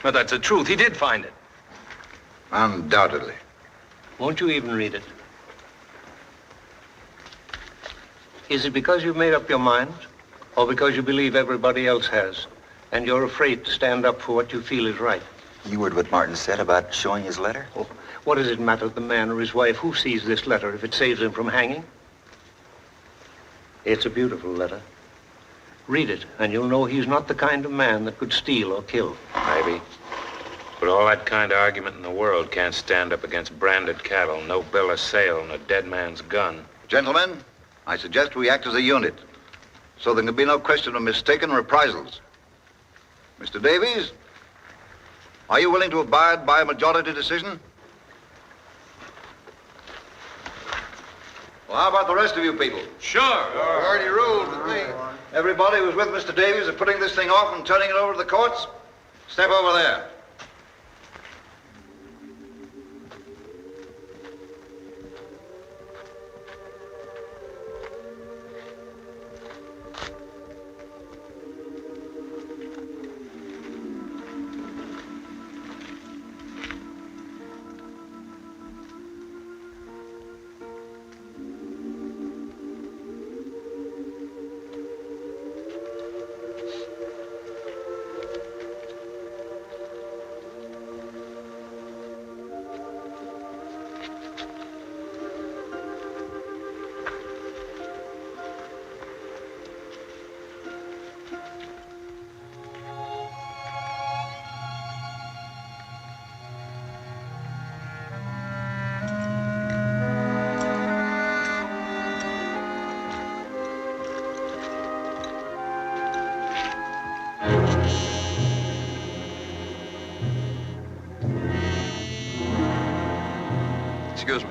But that's the truth. He did find it. Undoubtedly. Won't you even read it? Is it because you've made up your mind, or because you believe everybody else has, and you're afraid to stand up for what you feel is right? You heard what Martin said about showing his letter? Oh, what does it matter to the man or his wife who sees this letter if it saves him from hanging? It's a beautiful letter. Read it, and you'll know he's not the kind of man that could steal or kill. Maybe. But all that kind of argument in the world can't stand up against branded cattle, no bill of sale, and a dead man's gun. Gentlemen, I suggest we act as a unit, so there can be no question of mistaken reprisals. Mr. Davies, are you willing to abide by a majority decision? Well, how about the rest of you people? Sure. Already ruled with me. Everybody who's with Mr. Davies is putting this thing off and turning it over to the courts. Step over there. Excuse me.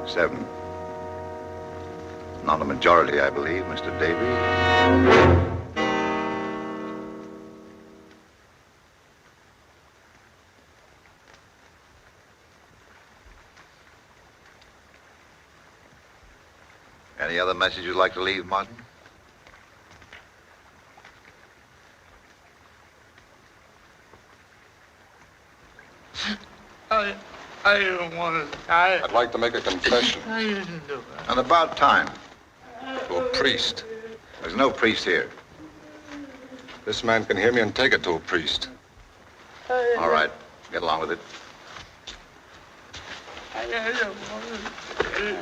Seven. Not a majority, I believe, Mr. Davies. Any other message you'd like to leave, Martin? I didn't want to die. I'd like to make a confession. I didn't do it. And about time. To a priest. There's no priest here. This man can hear me and take it to a priest. All right. Get along with it. I didn't want to.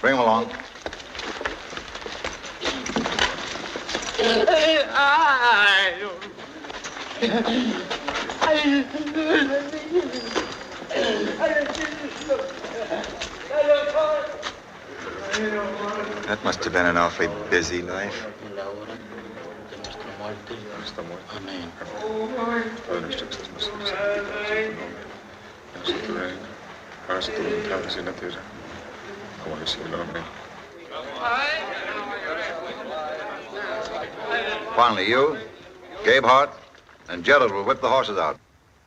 Bring him along. That must have been an awfully busy life. Finally, you, Gabe Hart, and Gerald will whip the horses out.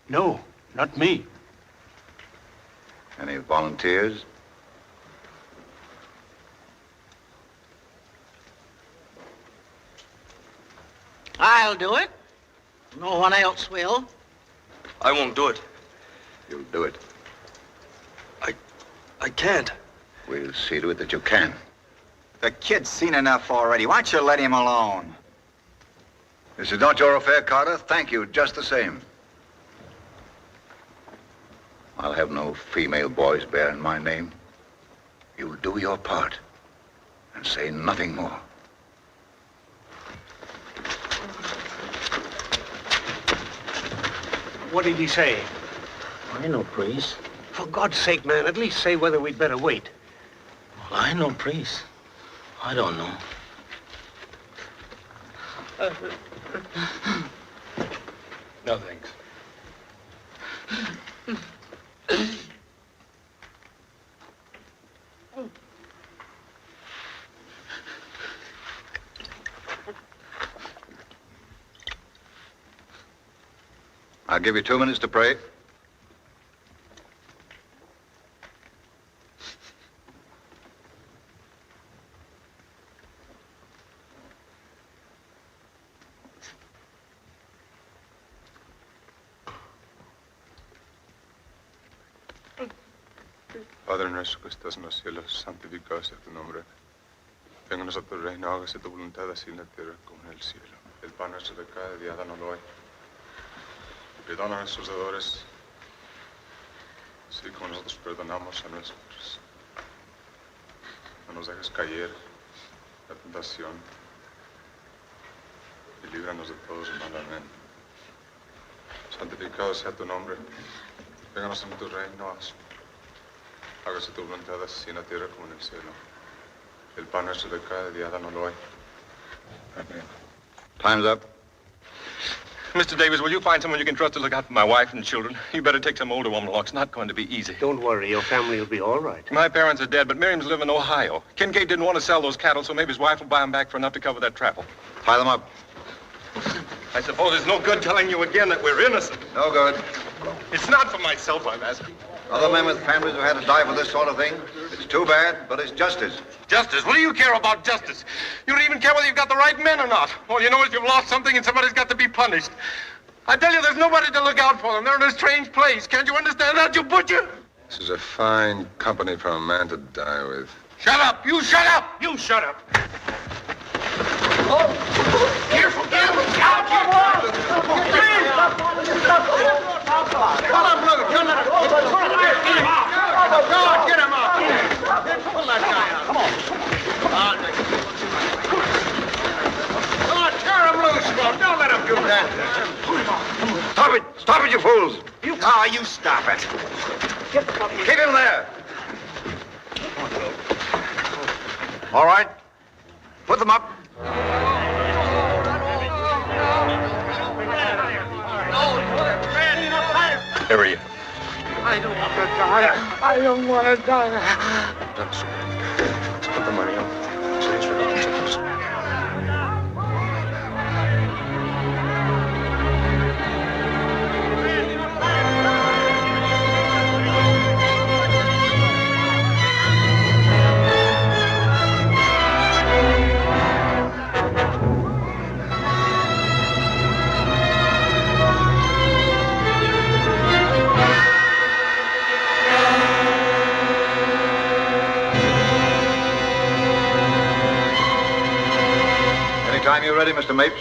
No, not me. Any volunteers? I'll do it. No one else will. I won't do it. You'll do it. I can't. We'll see to it that you can. The kid's seen enough already. Why don't you let him alone? This is not your affair, Carter. Thank you, just the same. I'll have no female boys bearing my name. You'll do your part and say nothing more. What did he say? I know, priest. For God's sake, man, at least say whether we'd better wait. Well, I know, priest. I don't know. No, thanks. I'll give you 2 minutes to pray. Padre nuestro que estás en los cielos, santificado sea tu nombre. Venga a nosotros tu reino, hágase tu voluntad así en la tierra como en el cielo. El pan nuestro de cada día, dánoslo hoy. Perdona a nuestros deudores, así como nosotros perdonamos a nuestros. No nos dejes caer en la tentación y líbranos de todos el mal. Amén. Santificado sea tu nombre. Venga a nosotros tu reino, hágase tu voluntad así en la tierra como en el cielo. El pan nuestro de cada día, dánoslo hoy. Amén. Time's up. Mr. Davies, will you find someone you can trust to look out for my wife and children? You better take some older woman along. It's not going to be easy. Don't worry, your family will be all right. My parents are dead, but Miriam's live in Ohio. Kincaid didn't want to sell those cattle, so maybe his wife will buy them back for enough to cover that travel. Tie them up. I suppose it's no good telling you again that we're innocent. No good. It's not for myself I'm asking. Other men with families have had to die for this sort of thing. It's too bad, but it's justice. Justice? What do you care about justice? You don't even care whether you've got the right men or not. All you know is you've lost something and somebody's got to be punished. I tell you, there's nobody to look out for them. They're in a strange place. Can't you understand that, you butcher? This is a fine company for a man to die with. Shut up! You shut up! You shut up! Careful, careful! Out, you Pull him loose! You're not... God, get him up! Pull that guy out. Come on. God, tear him loose, Smoke. Don't let him do that. Stop it! Stop it, you fools! You stop it. Keep him there. All right. Put them up. Here he is. I don't want to die. I don't want to die. Let's put the money up. Anytime you're ready, Mr. Mapes.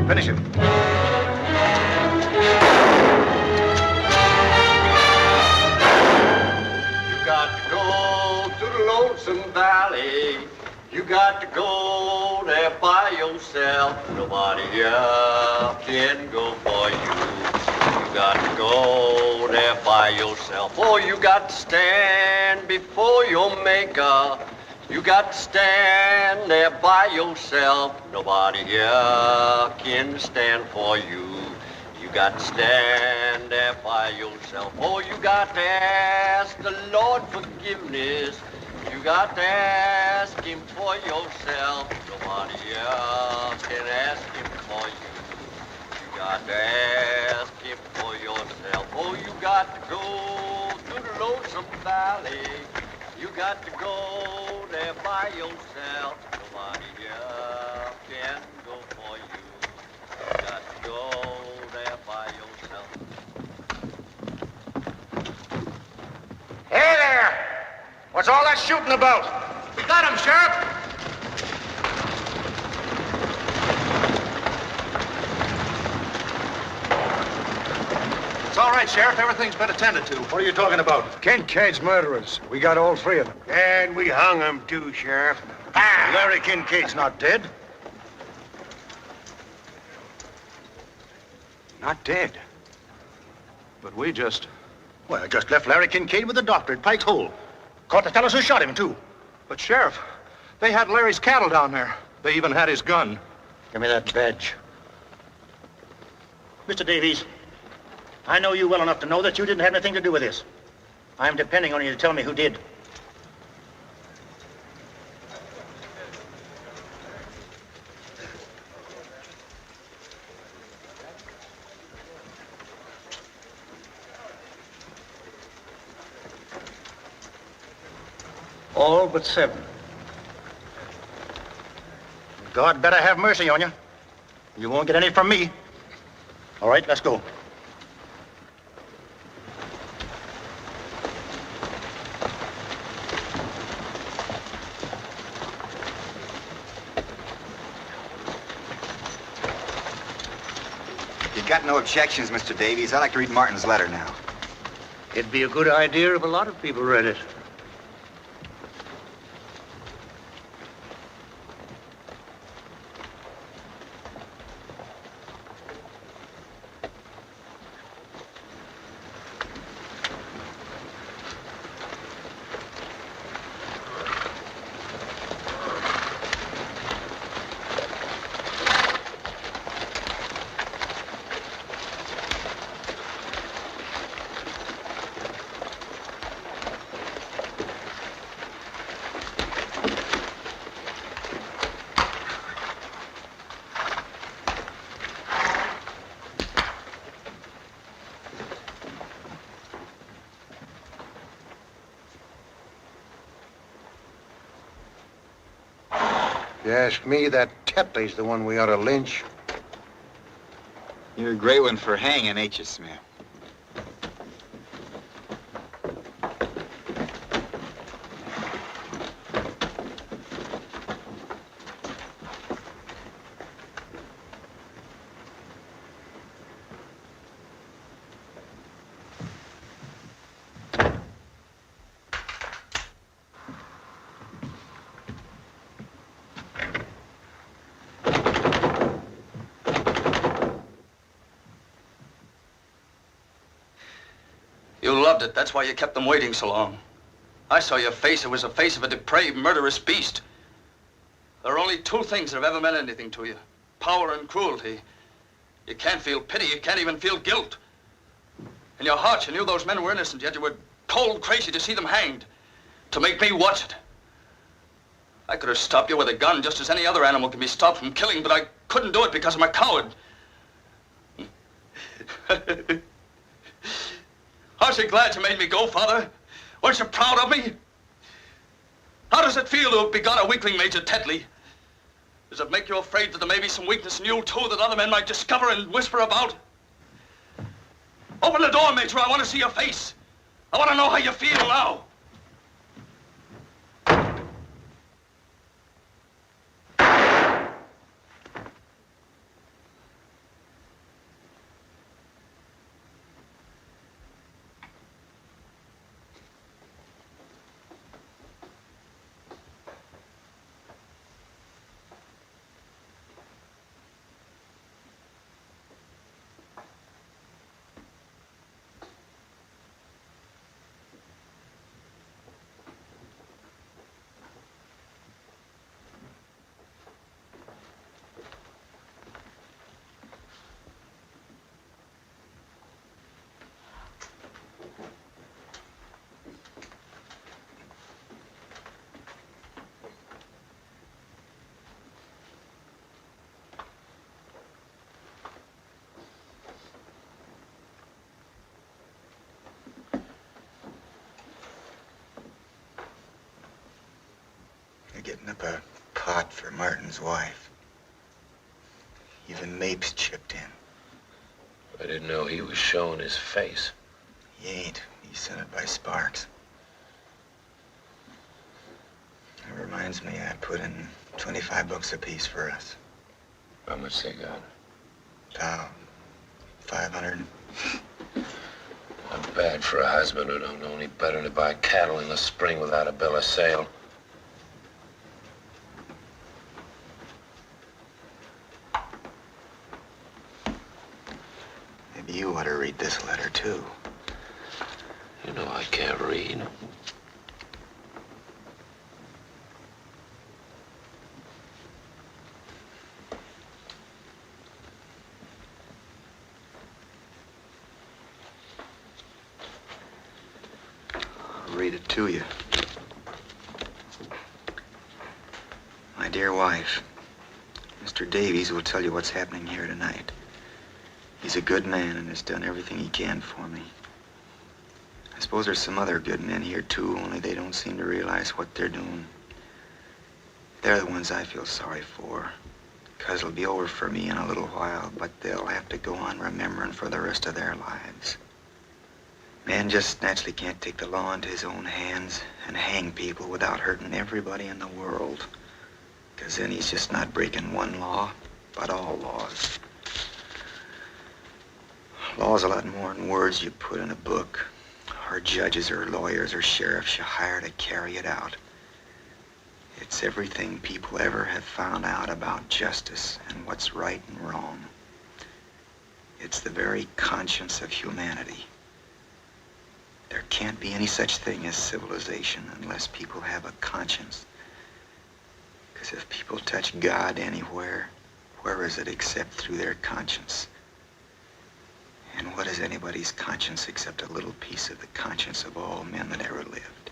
Finish him. You got to go to the lonesome valley. You got to go there by yourself. Nobody else can go for you. You got to go there by yourself. Oh, you got to stand before your maker. You got to stand there by yourself. Nobody else can stand for you. You got to stand there by yourself. Oh, you got to ask the Lord forgiveness. You got to ask him for yourself. Nobody else can ask him for you. You got to ask him for yourself. Oh, you got to go to the lonesome valley. You got to go there by yourself. Nobody else can go for you. You got to go there by yourself. What's all that shooting about? We got him, Sheriff. It's all right, Sheriff. Everything's been attended to. What are you talking about? Kincaid's murderers. We got all three of them. And we hung him too, Sheriff. Larry Kincaid's not dead. Not dead. But we just left Larry Kincaid with the doctor at Pike's Hole. Caught the fellows who shot him, too. But, Sheriff, they had Larry's cattle down there. They even had his gun. Give me that badge. Mr. Davies, I know you well enough to know that you didn't have anything to do with this. I'm depending on you to tell me who did. All but 7. God better have mercy on you. You won't get any from me. All right, let's go. You got no objections, Mr. Davies? I'd like to read Martin's letter now. It'd be a good idea if a lot of people read it. If you ask me, that Tetley's the one we ought to lynch. You're a great one for hanging, ain't you, Smith? You loved it. That's why you kept them waiting so long. I saw your face. It was the face of a depraved, murderous beast. There are only 2 things that have ever meant anything to you. Power and cruelty. You can't feel pity. You can't even feel guilt. In your heart, you knew those men were innocent, yet you were cold crazy to see them hanged. To make me watch it. I could have stopped you with a gun just as any other animal can be stopped from killing, but I couldn't do it because I'm a coward. Aren't you glad you made me go, Father? Weren't you proud of me? How does it feel to have begun a weakling, Major Tetley? Does it make you afraid that there may be some weakness in you, too, that other men might discover and whisper about? Open the door, Major. I want to see your face. I want to know how you feel now. They're getting up a pot for Martin's wife. Even Mapes chipped in. I didn't know he was showing his face. He ain't. He's sent it by Sparks. Reminds me, I put in 25 bucks apiece for us. How much they got? About 500. Not bad for a husband who don't know any better than to buy cattle in the spring without a bill of sale. Maybe you ought to read this letter, too. You know I can't read. I'll read it to you. My dear wife, Mr. Davies will tell you what's happening here tonight. He's a good man and has done everything he can for me. I suppose there's some other good men here, too, only they don't seem to realize what they're doing. They're the ones I feel sorry for, because it'll be over for me in a little while, but they'll have to go on remembering for the rest of their lives. Man just naturally can't take the law into his own hands and hang people without hurting everybody in the world, because then he's just not breaking one law, but all laws. Law's a lot more than words you put in a book, or judges or lawyers or sheriffs you hire to carry it out. It's everything people ever have found out about justice and what's right and wrong. It's the very conscience of humanity. There can't be any such thing as civilization unless people have a conscience. Because if people touch God anywhere, where is it except through their conscience? And what is anybody's conscience except a little piece of the conscience of all men that ever lived?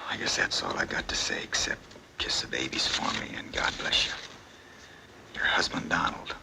I guess that's all I got to say, except kiss the babies for me and God bless you. Your husband, Donald.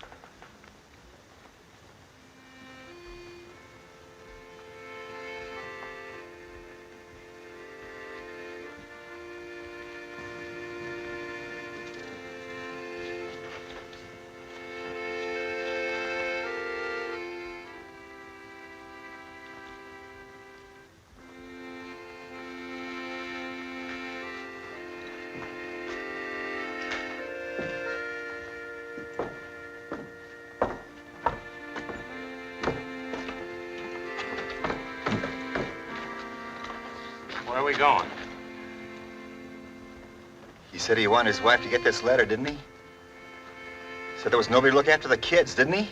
Where are we going? He said he wanted his wife to get this letter, didn't he? Said there was nobody to look after the kids, didn't he?